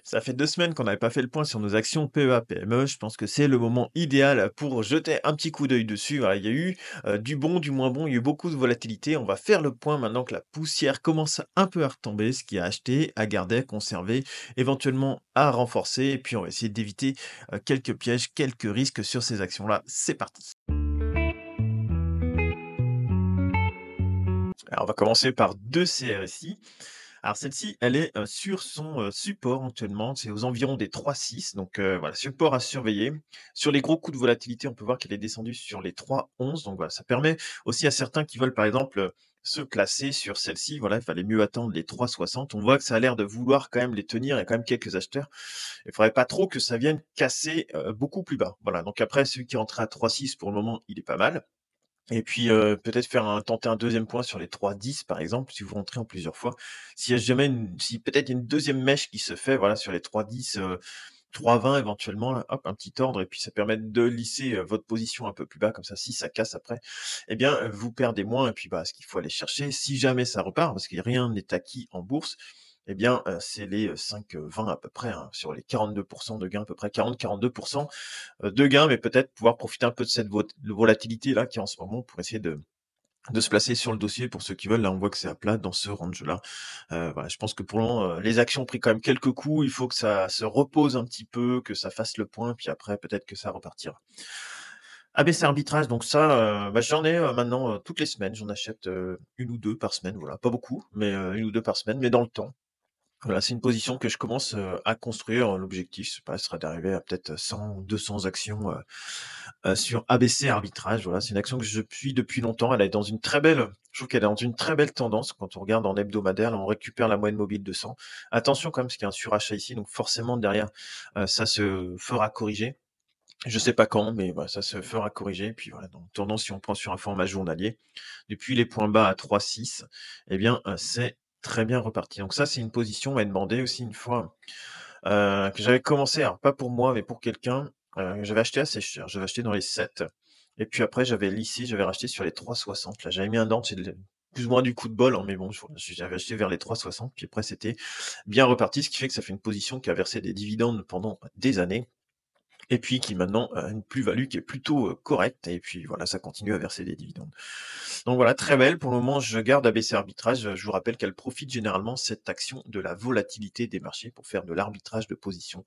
Ça fait 2 semaines qu'on n'avait pas fait le point sur nos actions PEA-PME. Je pense que c'est le moment idéal pour jeter un petit coup d'œil dessus. Voilà, il y a eu, du bon, du moins bon, il y a eu beaucoup de volatilité. On va faire le point maintenant que la poussière commence un peu à retomber, ce qui est à acheter, à garder, à conserver, éventuellement à renforcer et puis on va essayer d'éviter, quelques pièges, quelques risques sur ces actions-là. C'est parti! Alors on va commencer par 2 CRSI. Alors celle-ci, elle est, sur son, support actuellement, c'est aux environs des 3,6 donc voilà, support à surveiller. Sur les gros coups de volatilité, on peut voir qu'elle est descendue sur les 3,11 donc voilà, ça permet aussi à certains qui veulent par exemple, se placer sur celle-ci, voilà, il fallait mieux attendre les 3,60. On voit que ça a l'air de vouloir quand même les tenir, il y a quand même quelques acheteurs. Il faudrait pas trop que ça vienne casser, beaucoup plus bas. Voilà, donc après celui qui est rentré à 3,6 pour le moment, il est pas mal. Et puis, peut-être faire tenter un deuxième point sur les 3,10 par exemple, si vous rentrez en plusieurs fois. S'il y a jamais si peut-être il y a une deuxième mèche qui se fait, voilà, sur les 3,10, 3,20 éventuellement là, hop, un petit ordre et puis ça permet de lisser, votre position un peu plus bas comme ça, si ça casse après, eh bien, vous perdez moins et puis, bah, ce qu'il faut aller chercher, si jamais ça repart, parce que rien n'est acquis en bourse, eh bien, c'est les, 5,20 à peu près, hein, sur les 42 de gain, à peu près 40-42 de gains, mais peut-être pouvoir profiter un peu de cette volatilité-là qui est en ce moment pour essayer de se placer sur le dossier pour ceux qui veulent. Là, on voit que c'est à plat dans ce range-là. Voilà, je pense que pour le moment, les actions ont pris quand même quelques coups. Il faut que ça se repose un petit peu, que ça fasse le point, puis après peut-être que ça repartira. ABC arbitrage, donc ça, bah, j'en ai, maintenant, toutes les semaines. J'en achète, 1 ou 2 par semaine, voilà. Pas beaucoup, mais 1 ou 2 par semaine, mais dans le temps. Voilà, c'est une position que je commence, à construire. L'objectif, je sais pas, serait d'arriver à peut-être 100 ou 200 actions, sur ABC Arbitrage. Voilà, c'est une action que je suis depuis longtemps. Elle est dans une très belle je trouve qu'elle est dans une très belle tendance. Quand on regarde en hebdomadaire, là, on récupère la moyenne mobile de 100. Attention quand même, parce qu'il y a un surachat ici, donc forcément derrière, ça se fera corriger. Je sais pas quand, mais voilà, ça se fera corriger. Puis voilà, donc tendance, si on prend sur un format journalier, depuis les points bas à 3,6, eh bien, c'est très bien reparti. Donc ça, c'est une position, on m'a demandé aussi une fois, que j'avais commencé, alors pas pour moi, mais pour quelqu'un, j'avais acheté assez cher. J'avais acheté dans les 7 et puis après j'avais lissé, j'avais racheté sur les 3,60. Là, j'avais mis un dent, c'est plus ou moins du coup de bol, hein, mais bon, j'avais acheté vers les 3,60, puis après c'était bien reparti, ce qui fait que ça fait une position qui a versé des dividendes pendant des années et puis qui maintenant a une plus-value qui est plutôt, correcte et puis voilà, ça continue à verser des dividendes. Donc voilà, très belle. Pour le moment, je garde ABC Arbitrage. Je vous rappelle qu'elle profite généralement, cette action, de la volatilité des marchés pour faire de l'arbitrage de position.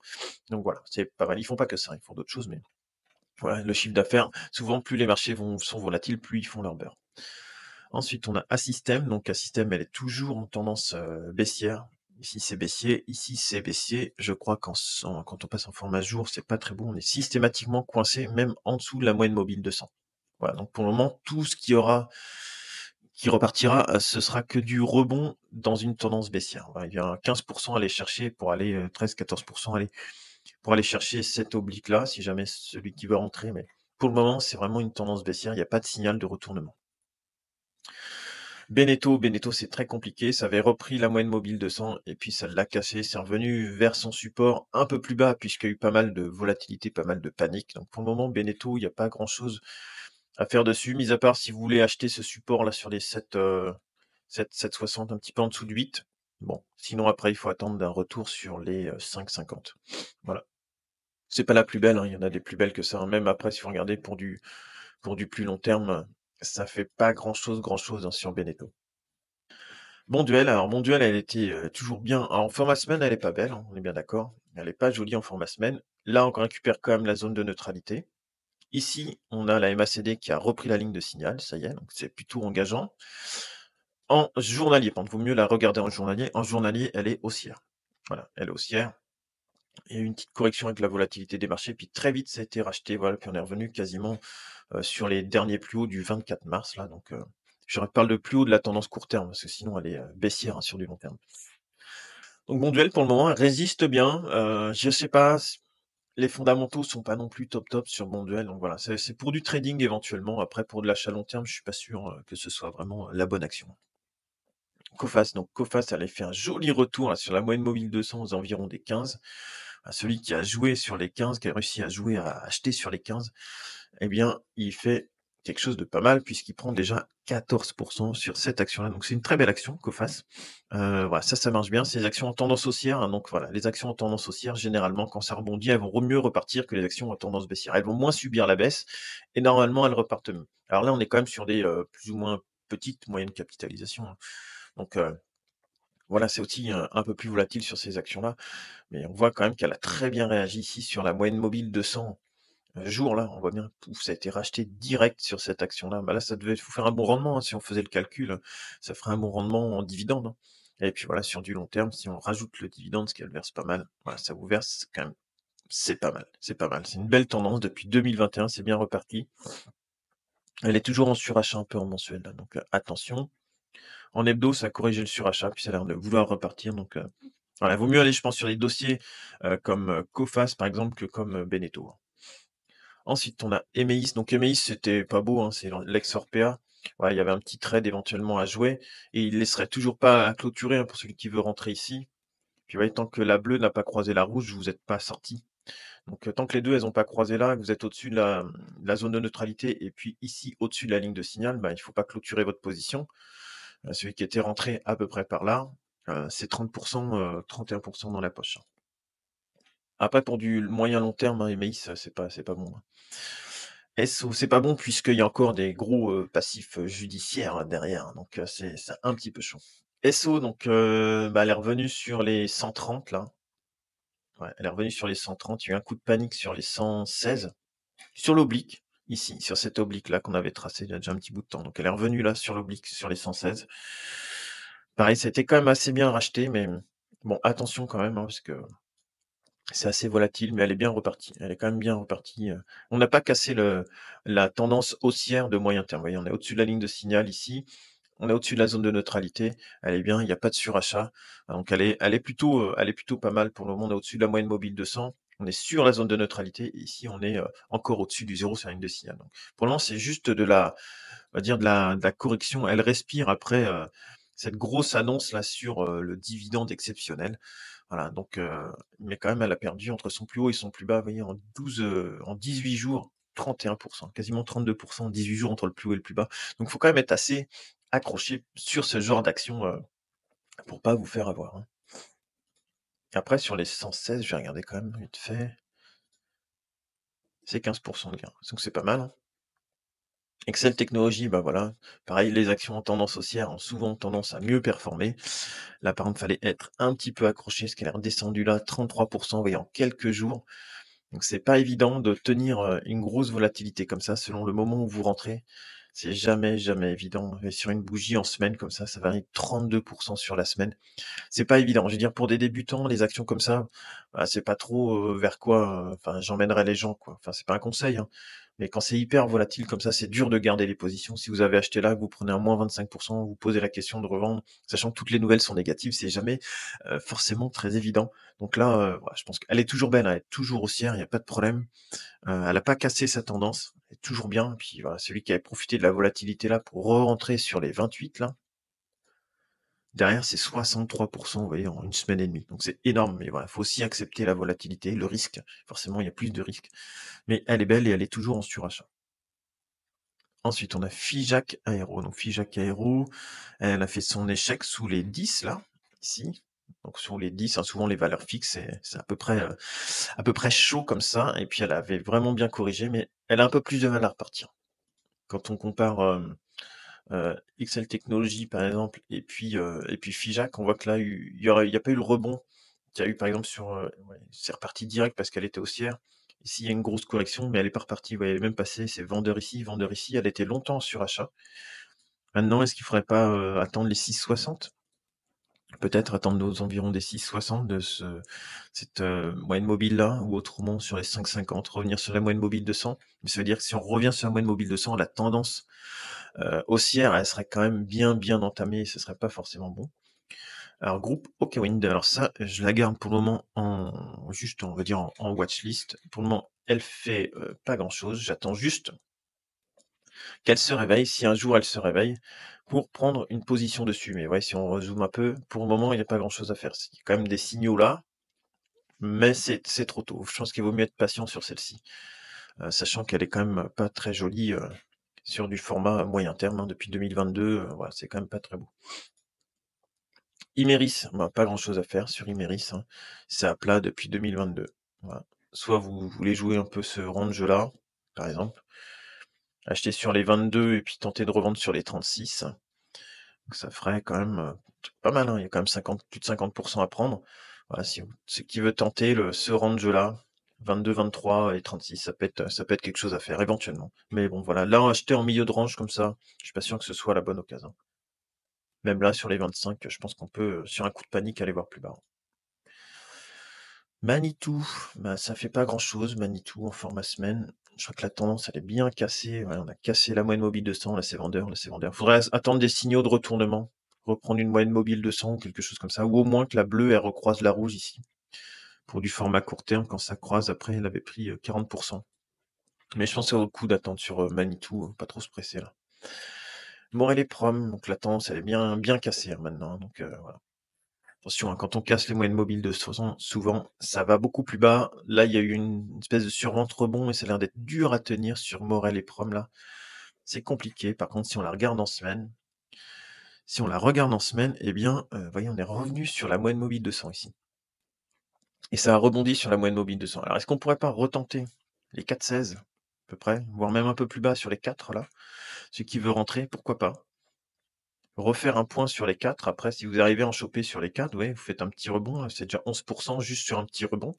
Donc voilà, c'est pas mal. Ils font pas que ça, ils font d'autres choses, mais voilà, le chiffre d'affaires, souvent, plus les marchés sont volatiles, plus ils font leur beurre. Ensuite, on a Assystem. Donc Assystem, elle est toujours en tendance, baissière. Ici, c'est baissier. Ici, c'est baissier. Je crois quand on passe en format jour, c'est pas très bon. On est systématiquement coincé, même en dessous de la moyenne mobile de 100. Voilà, donc pour le moment, tout ce qui repartira, ce sera que du rebond dans une tendance baissière. Voilà, il y a 15 à aller chercher pour aller, 13-14 aller pour aller chercher cet oblique-là, si jamais celui qui veut rentrer, mais pour le moment, c'est vraiment une tendance baissière, il y a pas de signal de retournement. Beneteau, c'est très compliqué, ça avait repris la moyenne mobile de 100 et puis ça l'a cassé, c'est revenu vers son support un peu plus bas puisqu'il y a eu pas mal de volatilité, pas mal de panique. Donc pour le moment, Beneteau, il y a pas grand-chose à faire dessus, mis à part si vous voulez acheter ce support-là sur les 7,60, un petit peu en dessous de 8. Bon, sinon après, il faut attendre un retour sur les 5,50. Voilà. C'est pas la plus belle, hein, il y en a des plus belles que ça, hein. Même après, si vous regardez pour du plus long terme, ça fait pas grand-chose, hein, sur Beneteau. Monduel, alors Monduel, elle était, toujours bien. Alors en format semaine, elle est pas belle, hein, on est bien d'accord. Elle est pas jolie en format semaine. Là, on récupère quand même la zone de neutralité. Ici, on a la MACD qui a repris la ligne de signal, ça y est, donc c'est plutôt engageant. En journalier, par contre, vaut mieux la regarder en journalier. En journalier, elle est haussière. Voilà, elle est haussière. Il y a eu une petite correction avec la volatilité des marchés, puis très vite ça a été racheté, voilà, puis on est revenu quasiment, sur les derniers plus hauts du 24 mars là, donc je parle de plus haut de la tendance court terme, parce que sinon elle est, baissière, hein, sur du long terme. Donc Monduel pour le moment, elle résiste bien, je sais pas, les fondamentaux sont pas non plus top sur Monduel, donc voilà, c'est pour du trading éventuellement. Après pour de l'achat long terme, je suis pas sûr, que ce soit vraiment, la bonne action. Coface, donc Coface, elle a fait un joli retour là sur la moyenne mobile 200 aux environs des 15. Celui qui a joué sur les 15, qui a réussi à jouer à acheter sur les 15, eh bien, il fait quelque chose de pas mal puisqu'il prend déjà 14 sur cette action-là. Donc c'est une très belle action, Coface. Voilà, ça marche bien. C'est les actions en tendance haussière, hein, donc voilà, les actions en tendance haussière, généralement, quand ça rebondit, elles vont mieux repartir que les actions en tendance baissière. Elles vont moins subir la baisse et normalement, elles repartent mieux. Alors là, on est quand même sur des, plus ou moins petites, moyennes capitalisations, hein. Donc voilà, c'est aussi un peu plus volatile sur ces actions-là, mais on voit quand même qu'elle a très bien réagi ici sur la moyenne mobile 200 jours là, on voit bien, pouf, ça a été racheté direct sur cette action-là. Bah là, ça devait vous faire un bon rendement, hein, si on faisait le calcul, ça ferait un bon rendement en dividende, hein. Et puis voilà, sur du long terme, si on rajoute le dividende, ce qu'elle verse pas mal, voilà, ça vous verse quand même, c'est pas mal, c'est pas mal. C'est une belle tendance depuis 2021, c'est bien reparti. Elle est toujours en surachat un peu en mensuel là, donc attention. En hebdo, ça a corrigé le surachat, puis ça a l'air de vouloir repartir, donc voilà, vaut mieux aller, je pense, sur des dossiers, comme, Coface par exemple, que comme, Beneteau, hein. Ensuite, on a Emeis. Donc Emeis, c'était pas beau, hein, c'est l'ex-Orpea. Ouais, il y avait un petit trade éventuellement à jouer et il laisserait toujours pas à clôturer, hein, pour celui qui veut rentrer ici. Puis vous voyez, tant que la bleue n'a pas croisé la rouge, vous êtes pas sorti. Donc tant que les 2 elles ont pas croisé là, que vous êtes au-dessus de la zone de neutralité et puis ici au-dessus de la ligne de signal, bah, il faut pas clôturer votre position. Celui qui était rentré à peu près par là, c'est 30 31 dans la poche, hein. Après pour du moyen long terme, hein, Emeis, c'est pas bon, hein. SO, c'est pas bon puisqu'il y a encore des gros, passifs, judiciaires derrière, donc c'est un petit peu chaud. SO donc bah, elle est revenue sur les 130 là. Ouais, elle est revenue sur les 130, il y a eu un coup de panique sur les 116, sur l'oblique, ici, sur cette oblique-là qu'on avait tracée il y a déjà un petit bout de temps. Donc elle est revenue là sur l'oblique, sur les 116. Pareil, ça a été quand même assez bien racheté, mais bon, attention quand même, hein, parce que c'est assez volatile, mais elle est bien repartie. Elle est quand même bien repartie. On n'a pas cassé la tendance haussière de moyen terme. Vous voyez, on est au-dessus de la ligne de signal ici. On est au-dessus de la zone de neutralité. Elle est bien, il n'y a pas de surachat. Donc elle est plutôt pas mal pour le moment. On est au-dessus de la moyenne mobile 200. On est sur la zone de neutralité. Et ici, on est encore au-dessus du zéro sur la ligne de signal. Donc, pour le moment, c'est juste on va dire de la correction. Elle respire après cette grosse annonce là sur le dividende exceptionnel. Voilà, donc mais quand même, elle a perdu entre son plus haut et son plus bas, vous voyez, en 18 jours, 31, quasiment 32 en 18 jours entre le plus haut et le plus bas. Donc il faut quand même être assez accroché sur ce genre d'action, pour pas vous faire avoir, hein. Après sur les 116, je vais regarder quand même vite fait, c'est 15 de gain, donc c'est pas mal, hein. Excel Technologies, bah, voilà, pareil, les actions en tendance haussière ont souvent tendance à mieux performer. Là, par contre, fallait être un petit peu accroché parce qu'elle est redescendue là 33 vous voyez, en quelques jours. Donc c'est pas évident de tenir, une grosse volatilité comme ça selon le moment où vous rentrez. C'est jamais, jamais évident et sur une bougie en semaine comme ça varie de 32 sur la semaine. C'est pas évident. Je veux dire pour des débutants, les actions comme ça, bah, c'est pas trop, vers quoi, enfin j'emmènerais les gens quoi. Enfin c'est pas un conseil, hein, mais quand c'est hyper volatile comme ça, c'est dur de garder les positions. Si vous avez acheté là, que vous prenez un moins 25 vous posez la question de revendre, sachant que toutes les nouvelles sont négatives, c'est jamais, forcément très évident. Donc là, voilà, je pense qu'elle est toujours belle, hein, elle est toujours haussière, il y a pas de problème. Elle a pas cassé sa tendance, elle est toujours bien. Puis voilà, celui qui avait profité de la volatilité là pour re-rentrer sur les 28 là, derrière c'est 63 vous voyez, en une semaine et demie. Donc c'est énorme, mais voilà, faut aussi accepter la volatilité, le risque. Forcément, il y a plus de risques, mais elle est belle et elle est toujours en surachat. Ensuite, on a Figeac Aéro. Donc Figeac Aéro, elle a fait son échec sous les 10 là, ici. Donc sur les 10, hein, souvent les valeurs fixes, c'est à peu près chaud comme ça. Et puis elle avait vraiment bien corrigé, mais elle a un peu plus de mal à repartir. Quand on compare XL Technologies par exemple, et puis Figeac, on voit que là, il y a pas eu le rebond qu'il y a eu par exemple sur, ouais, c'est reparti direct parce qu'elle était haussière. Ici, il y a une grosse correction, mais elle est pas repartie. Vous voyez, elle est même passée, c'est vendeur ici, vendeur ici. Elle était longtemps sur achat. Maintenant, est-ce qu'il faudrait pas attendre les 6,60? Peut-être attendre aux environs des 6,60 de cette moyenne mobile là, ou autrement sur les 5,50, revenir sur la moyenne mobile 200. Mais ça veut dire que si on revient sur la moyenne mobile 200, la tendance haussière, elle serait quand même bien, bien entamée, et ce serait pas forcément bon. Alors groupe OKWind, alors ça, je la garde pour le moment juste, on va dire en watchlist. Pour le moment, elle fait pas grand-chose. J'attends juste qu'elle se réveille, si un jour elle se réveille, pour prendre une position dessus. Mais ouais, si on rezoome un peu, pour le moment, il n'y a pas grand-chose à faire. Il y a quand même des signaux là, mais c'est trop tôt. Je pense qu'il vaut mieux être patient sur celle-ci, sachant qu'elle est quand même pas très jolie, sur du format moyen terme, hein, depuis 2022, voilà, c'est quand même pas très beau. Imerys, bah, pas grand-chose à faire sur Imerys, hein. C'est à plat depuis 2022. Voilà. Soit vous voulez jouer un peu ce range-là, par exemple, acheter sur les 22 et puis tenter de revendre sur les 36. Donc ça ferait quand même, pas mal, hein. Il y a quand même 50 plus de 50 à prendre. Voilà, si vous ceux qui veut tenter ce range-là, 22-23 et 36, ça peut être quelque chose à faire éventuellement. Mais bon, voilà, là, acheter en milieu de range comme ça, je suis pas sûr que ce soit la bonne occasion. Même là, sur les 25, je pense qu'on peut, sur un coup de panique, aller voir plus bas. Manitou, bah, ça fait pas grand-chose, Manitou en format semaine. Je crois que la tendance, elle est bien cassée. Ouais, on a cassé la moyenne mobile 200, là c'est vendeur, là c'est vendeur. Faudrait attendre des signaux de retournement, reprendre une moyenne mobile 200 ou quelque chose comme ça, ou au moins que la bleue, elle recroise la rouge ici. Pour du format court terme, quand ça croise, après, elle avait pris 40%. Mais je pense que ça vaut le coup d'attendre sur Manitou, pas trop se presser là. Morel et Prom, donc la tendance, elle est bien, bien cassée hein, maintenant, hein, donc voilà. Attention, hein, quand on casse les moyennes mobiles de 60, souvent, ça va beaucoup plus bas. Là, il y a eu une espèce de survente rebond et ça a l'air d'être dur à tenir sur Morel et Prom, là. C'est compliqué. Par contre, si on la regarde en semaine, eh bien, voyez, on est revenu sur la moyenne mobile 200 ici. Et ça a rebondi sur la moyenne mobile 200. Alors, est-ce qu'on pourrait pas retenter les 4,16 à peu près, voire même un peu plus bas sur les 4 là? Celui qui veut rentrer, pourquoi pas? Refaire un point sur les 4. Après, si vous arrivez à en choper sur les 4, ouais, vous faites un petit rebond, c'est déjà 11% juste sur un petit rebond.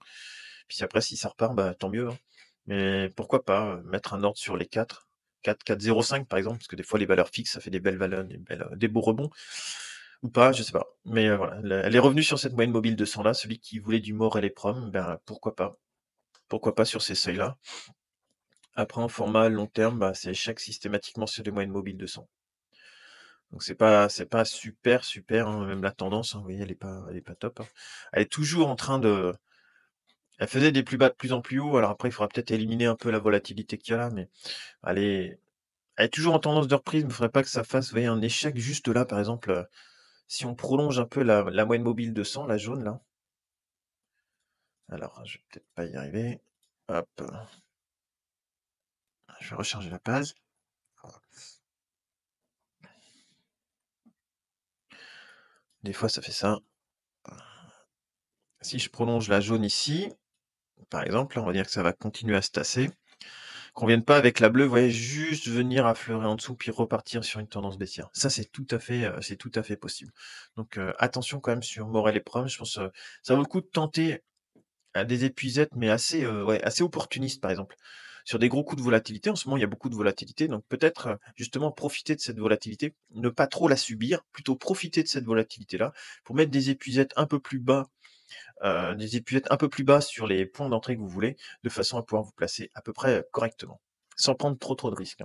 Puis après, si ça repart, bah, tant mieux, hein. Mais pourquoi pas mettre un ordre sur les 4, 4, 4, 0, 5 par exemple, parce que des fois les valeurs fixes, ça fait des belles valeurs, des beaux rebonds, ou pas, je sais pas. Mais voilà, elle est revenue sur cette moyenne mobile 200 là, celui qui voulait du Morel et Prom, ben pourquoi pas? Pourquoi pas sur ces seuils-là? Après, en format long terme, bah, c'est échec systématiquement sur les moyennes mobiles 200. Donc c'est pas super, super, hein, même la tendance, hein, vous voyez, elle est pas top, hein. Elle est toujours en train de Elle faisait des plus bas de plus en plus haut, alors après il faudra peut-être éliminer un peu la volatilité qu'il y a là, mais elle est elle est toujours en tendance de reprise, mais il faudrait pas que ça fasse, vous voyez, un échec juste là, par exemple, si on prolonge un peu la moyenne mobile 200, la jaune là. Alors, je vais peut-être pas y arriver. Hop, je vais recharger la page. Des fois ça fait ça. Si je prolonge la jaune ici, par exemple, on va dire que ça va continuer à se tasser. Qu'on vienne pas avec la bleue, vous voyez, juste venir affleurer en dessous, puis repartir sur une tendance baissière. Ça, c'est tout à fait possible. Donc, attention quand même sur Morel et Prom. Je pense, ça vaut le coup de tenter à des épuisettes, mais assez, ouais, assez opportunistes, par exemple. Sur des gros coups de volatilité, en ce moment, il y a beaucoup de volatilité, donc peut-être, justement profiter de cette volatilité, ne pas trop la subir, plutôt profiter de cette volatilité-là pour mettre des épuisettes un peu plus bas sur les points d'entrée que vous voulez, de façon à pouvoir vous placer à peu près correctement, sans prendre trop de risques,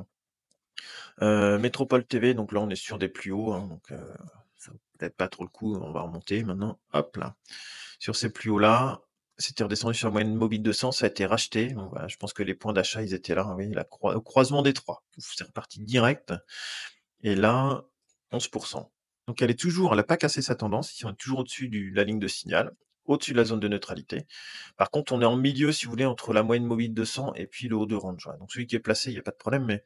hein. Métropole TV, donc là on est sur des plus hauts, hein, donc ça vaut peut-être pas trop le coup, on va remonter maintenant, hop là. Sur ces plus hauts là, c'était redescendu sur la moyenne mobile 200, ça a été racheté, donc voilà, je pense que les points d'achat ils étaient là, vous voyez, au croisement des trois. C'est reparti direct, et là, 11%. Donc elle a pas cassé sa tendance, ici on est toujours au-dessus de la ligne de signal, au-dessus de la zone de neutralité. Par contre, on est en milieu, si vous voulez, entre la moyenne mobile 200 et puis le haut de range. Ouais. Donc celui qui est placé, il n'y a pas de problème, mais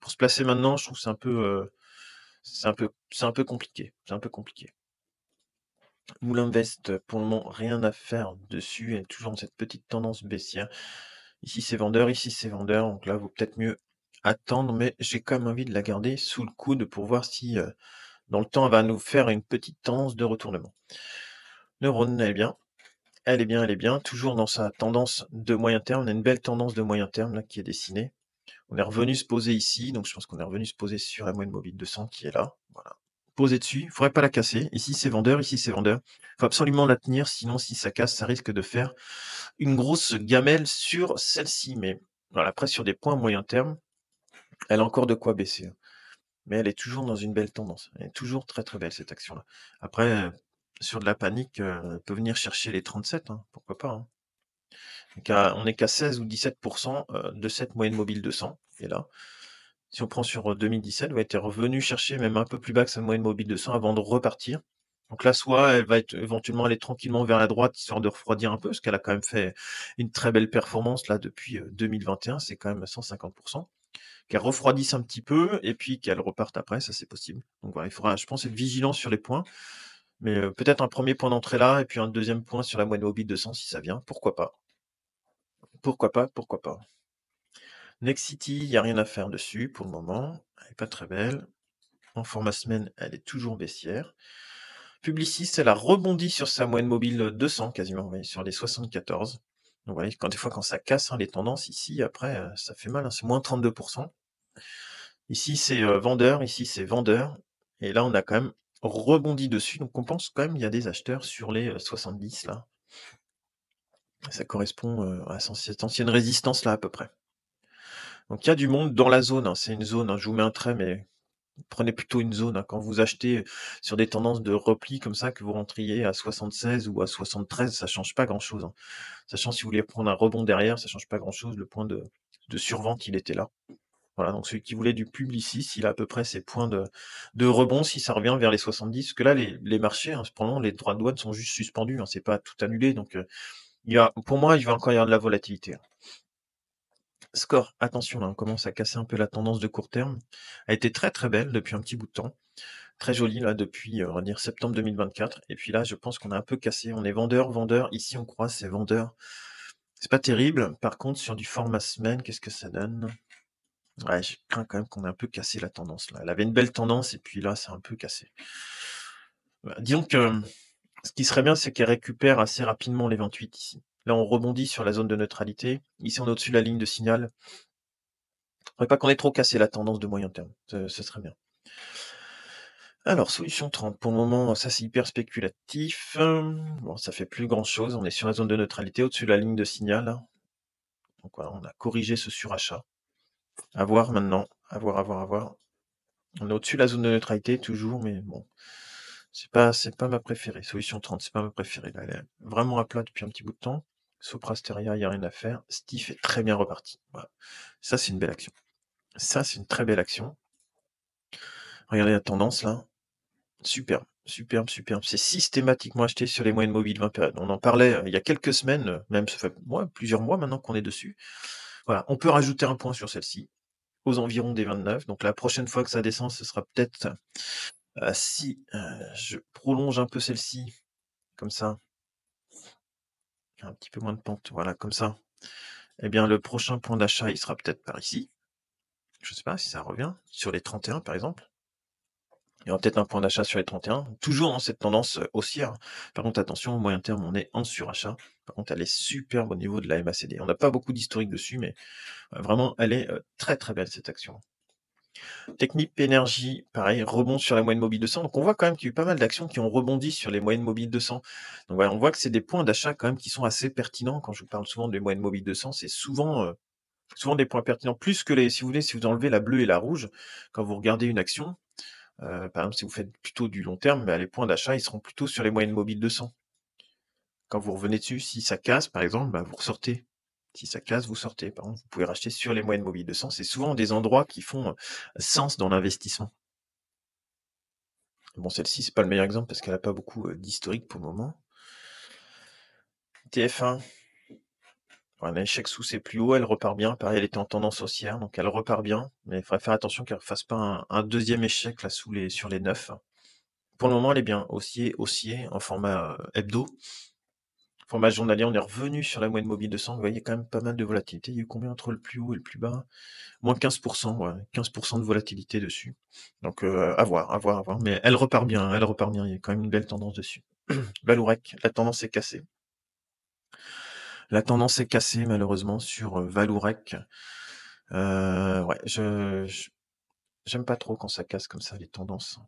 pour se placer maintenant, je trouve que c'est un peu compliqué. C'est un peu compliqué. Moulin Vest, pour le moment, rien à faire dessus. Elle est toujours dans cette petite tendance baissière. Ici, c'est vendeur, ici, c'est vendeur. Donc là, vaut peut-être mieux attendre, mais j'ai quand même envie de la garder sous le coude pour voir si, dans le temps, elle va nous faire une petite tendance de retournement. Neurone, elle est bien. Elle est bien, elle est bien. Toujours dans sa tendance de moyen terme. On a une belle tendance de moyen terme là qui est dessinée. On est revenu se poser ici, donc je pense qu'on est revenu se poser sur la moyenne mobile 200 qui est là. Voilà. Poser dessus, il faudrait pas la casser. Ici c'est vendeur, ici c'est vendeur. Il faut absolument la tenir, sinon si ça casse, ça risque de faire une grosse gamelle sur celle-ci. Mais voilà, après sur des points moyen terme, elle a encore de quoi baisser, hein. Mais elle est toujours dans une belle tendance. Elle est toujours très très belle cette action-là. Après, sur de la panique, elle peut venir chercher les 37, hein, pourquoi pas, hein. On est qu'à 16 ou 17% de cette moyenne mobile 200. Et là, si on prend sur 2017, elle était revenue chercher même un peu plus bas que sa moyenne mobile 200 avant de repartir. Donc là, soit elle va éventuellement aller tranquillement vers la droite, histoire de refroidir un peu, parce qu'elle a quand même fait une très belle performance là depuis 2021, c'est quand même 150%. qu'elle refroidisse un petit peu et puis qu'elle reparte après, ça c'est possible. Donc voilà, il faudra, je pense, être vigilant sur les points, mais peut-être un premier point d'entrée là et puis un deuxième point sur la moyenne mobile 200 si ça vient, pourquoi pas? Pourquoi pas? Pourquoi pas? Nexity, il y a rien à faire dessus pour le moment, elle est pas très belle. En format semaine, elle est toujours baissière. Publicis, elle a rebondi sur sa moyenne mobile 200 quasiment, vous voyez, sur les 74. Donc vous voyez, quand des fois quand ça casse, les tendances ici après, ça fait mal, c'est moins 32. Ici c'est, vendeur, ici c'est vendeur et là on a quand même rebondi dessus, donc on pense quand même il y a des acheteurs sur les, 70 là. Ça correspond, à cette ancienne résistance là à peu près. Donc il y a du monde dans la zone, hein, c'est une zone, hein, je vous mets un trait mais prenez plutôt une zone, hein. Quand vous achetez sur des tendances de repli comme ça, que vous rentriez à 76 ou à 73, ça change pas grand-chose, hein. Sachant si vous voulez prendre un rebond derrière, ça change pas grand-chose, le point de survente, il était là. Voilà, donc celui qui voulait du Publicis, il a à peu près ses points de rebond si ça revient vers les 70. Parce que là, les marchés, hein, cependant, les droits de douane sont juste suspendus, hein, c'est pas tout annulé, donc pour moi, il va encore y avoir de la volatilité, hein. Score, attention là, on commence à casser un peu la tendance de court terme. Elle était très très belle depuis un petit bout de temps. Très jolie là depuis, on va dire septembre 2024 et puis là, je pense qu'on a un peu cassé. On est vendeur, vendeur. Ici, on croit c'est vendeur. C'est pas terrible. Par contre, sur du format semaine, qu'est-ce que ça donne? Ouais, je crains quand même qu'on ait un peu cassé la tendance là. Elle avait une belle tendance et puis là, c'est un peu cassé. Bah, disons que ce qui serait bien, c'est qu'elle récupère assez rapidement les 28 ici. Là, on rebondit sur la zone de neutralité. Ici, on est au-dessus de la ligne de signal. Faudrait pas qu'on ait trop cassé la tendance de moyen terme. Ce serait bien. Alors, solution 30, pour le moment, ça c'est hyper spéculatif. Bon, ça fait plus grand chose. On est sur la zone de neutralité au-dessus de la ligne de signal, là. Donc voilà, on a corrigé ce surachat. À voir maintenant. À voir, à voir, à voir. On est au-dessus de la zone de neutralité, toujours, mais bon. C'est pas ma préférée. Solution 30, c'est pas ma préférée. Là, elle est vraiment à plat depuis un petit bout de temps. Soprasteria, il n'y a rien à faire. Stiff est très bien reparti. Voilà. Ça, c'est une belle action. Ça, c'est une très belle action. Regardez la tendance, là. Superbe, superbe, superbe. C'est systématiquement acheté sur les moyennes mobiles 20 périodes. On en parlait il y a quelques semaines, même ça fait plusieurs mois maintenant qu'on est dessus. Voilà, on peut rajouter un point sur celle-ci, aux environs des 29. Donc la prochaine fois que ça descend, ce sera peut-être si je prolonge un peu celle-ci, comme ça, un petit peu moins de pente, voilà, comme ça. Eh bien, le prochain point d'achat, il sera peut-être par ici. Je ne sais pas si ça revient, sur les 31 par exemple. Il y aura peut-être un point d'achat sur les 31, toujours dans cette tendance haussière. Par contre, attention, au moyen terme, on est en surachat. Par contre, elle est superbe au niveau de la MACD. On n'a pas beaucoup d'historique dessus, mais vraiment, elle est très très belle cette action. Technip Énergie, pareil, rebond sur la moyenne mobile 200. Donc on voit quand même qu'il y a eu pas mal d'actions qui ont rebondi sur les moyennes mobiles 200. Donc voilà, on voit que c'est des points d'achat quand même qui sont assez pertinents. Quand je vous parle souvent des moyennes mobiles 200, c'est souvent des points pertinents. Plus que les, si vous voulez, si vous enlevez la bleue et la rouge, quand vous regardez une action, par exemple, si vous faites plutôt du long terme, les points d'achat, ils seront plutôt sur les moyennes mobiles 200. Quand vous revenez dessus, si ça casse, par exemple, vous ressortez. Si ça casse, vous sortez. Par contre, vous pouvez racheter sur les moyennes mobiles 200. C'est souvent des endroits qui font sens dans l'investissement. Bon, celle-ci, c'est pas le meilleur exemple parce qu'elle n'a pas beaucoup d'historique pour le moment. TF1, un échec sous ses plus hauts, elle repart bien. Pareil, elle était en tendance haussière, donc elle repart bien. Mais il faudrait faire attention qu'elle ne fasse pas un deuxième échec là sur les 9. Pour le moment, elle est bien haussier en format hebdo. Format journalier, on est revenu sur la moyenne mobile 200. Vous voyez quand même pas mal de volatilité. Il y a eu combien entre le plus haut et le plus bas? Moins 15%, ouais, 15% de volatilité dessus. Donc à voir, à voir, à voir. Mais elle repart bien, elle repart bien. Il y a quand même une belle tendance dessus. Valourec, la tendance est cassée. La tendance est cassée malheureusement sur Valourec. Ouais, j'aime pas trop quand ça casse comme ça les tendances.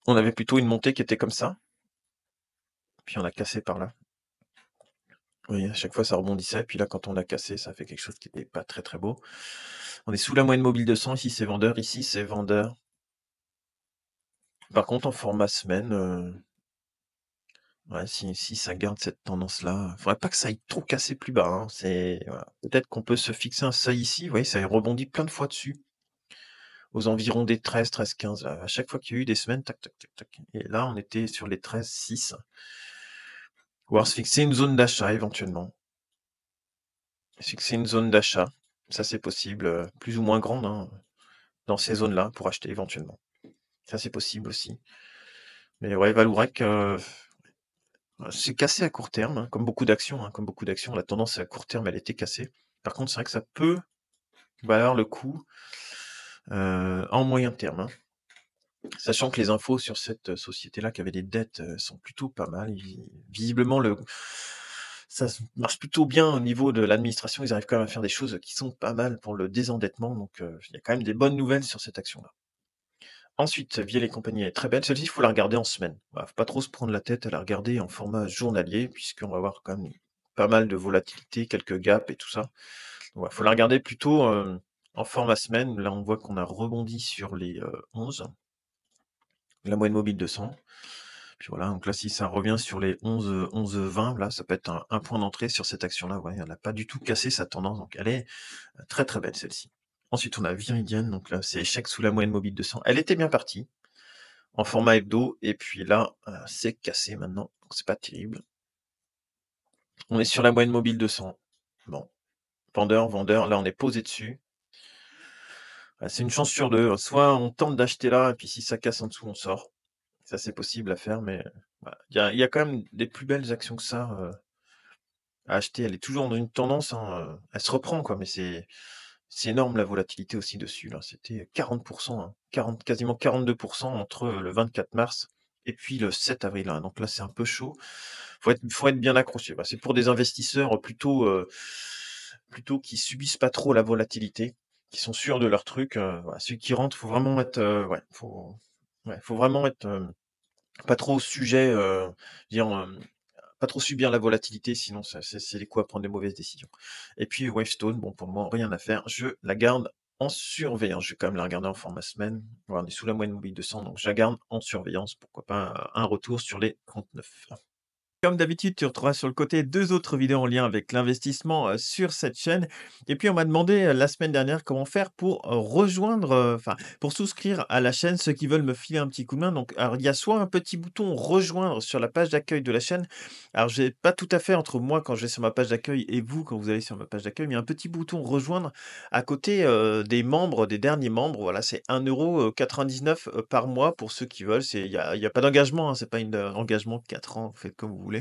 On avait plutôt une montée qui était comme ça, puis on a cassé par là. Oui, à chaque fois ça rebondissait, puis là quand on a cassé, ça fait quelque chose qui n'était pas très très beau. On est sous la moyenne mobile 200, ici c'est vendeur, ici c'est vendeur. Par contre en format semaine, ouais, si ça garde cette tendance-là, faudrait pas que ça aille trop casser plus bas, hein. Voilà. Peut-être qu'on peut se fixer un seuil ici, vous voyez, ça rebondit plein de fois dessus. Aux environs des 13, 13, 15. À chaque fois qu'il y a eu des semaines, tac, tac, tac, tac. Et là, on était sur les 13, 6. Voir se fixer une zone d'achat éventuellement. Se fixer une zone d'achat. Ça, c'est possible, plus ou moins grande, hein, dans ces zones-là pour acheter éventuellement. Ça, c'est possible aussi. Mais ouais, Vallourec, c'est cassé à court terme, hein, comme beaucoup d'actions, hein, comme beaucoup d'actions. La tendance à court terme, elle était cassée. Par contre, c'est vrai que ça peut valoir le coup, en moyen terme, hein. Sachant que les infos sur cette société-là qui avait des dettes, sont plutôt pas mal. Visiblement ça se marche plutôt bien au niveau de l'administration. Ils arrivent quand même à faire des choses qui sont pas mal pour le désendettement, donc il y a quand même des bonnes nouvelles sur cette action-là. Ensuite, Vielle et compagnie, elle est très belle. Celle-ci, il faut la regarder en semaine. Voilà, faut pas trop se prendre la tête à la regarder en format journalier, puisqu'on va avoir quand même pas mal de volatilité, quelques gaps et tout ça. Donc ouais, faut la regarder plutôt, en format semaine. Là, on voit qu'on a rebondi sur les, 11, la moyenne mobile 200. Puis voilà, donc là, si ça revient sur les 11-20, là, ça peut être un point d'entrée sur cette action-là. Ouais, elle n'a pas du tout cassé sa tendance, donc elle est très très belle celle-ci. Ensuite, on a Viridienne, donc là, c'est échec sous la moyenne mobile 200. Elle était bien partie en format hebdo, et puis là, c'est cassé maintenant, donc c'est pas terrible. On est sur la moyenne mobile 200. Bon, vendeur, vendeur, là, on est posé dessus. C'est une chance sur deux. Soit on tente d'acheter là, et puis si ça casse en dessous, on sort. Ça, c'est possible à faire, mais voilà. Il y a quand même des plus belles actions que ça, à acheter. Elle est toujours dans une tendance, hein, elle se reprend, quoi, mais c'est énorme la volatilité aussi dessus, là. C'était 40, hein, 40, quasiment 42 entre le 24 mars et puis le 7 avril, hein. Donc là, c'est un peu chaud. Faut être bien accroché. Bah, c'est pour des investisseurs, plutôt qui subissent pas trop la volatilité, qui sont sûrs de leur truc, voilà. Ceux qui rentrent, faut vraiment être, ouais, faut vraiment être, pas trop sujet, dire, pas trop subir la volatilité, sinon ça c'est les coups à prendre des mauvaises décisions. Et puis Wavestone, bon pour le moment rien à faire, je la garde en surveillance. Je vais quand même la regarder en format semaine. Voilà, on est sous la moyenne mobile 200, donc je la garde en surveillance. Pourquoi pas un retour sur les 39. Comme d'habitude, tu retrouveras sur le côté 2 autres vidéos en lien avec l'investissement, sur cette chaîne. Et puis on m'a demandé, la semaine dernière comment faire pour, rejoindre, enfin pour souscrire à la chaîne, ceux qui veulent me filer un petit coup de main. Donc alors il y a soit un petit bouton rejoindre sur la page d'accueil de la chaîne. Alors j'ai pas tout à fait entre moi quand je vais sur ma page d'accueil et vous quand vous allez sur ma page d'accueil, mais il y a un petit bouton rejoindre à côté, des membres, des derniers membres. Voilà, c'est 1,99 € par mois pour ceux qui veulent. Il y a pas d'engagement, hein, c'est pas une, engagement de 4 ans, faites comme vous voulez.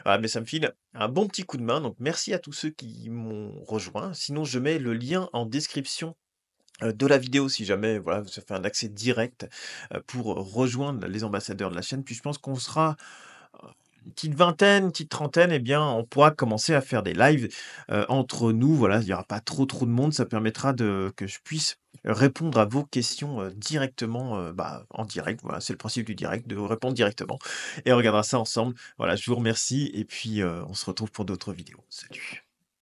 Voilà, mais ça me file un bon petit coup de main, donc merci à tous ceux qui m'ont rejoint. Sinon, je mets le lien en description, de la vidéo si jamais, voilà, ça fait un accès direct, pour rejoindre les ambassadeurs de la chaîne. Puis je pense qu'on sera, une petite vingtaine, une petite trentaine, eh bien, on pourra commencer à faire des lives, entre nous. Voilà, il y aura pas trop de monde. Ça permettra que je puisse répondre à vos questions, directement, bah, en direct. Voilà, c'est le principe du direct, de répondre directement et on regardera ça ensemble. Voilà, je vous remercie et puis, on se retrouve pour d'autres vidéos. Salut.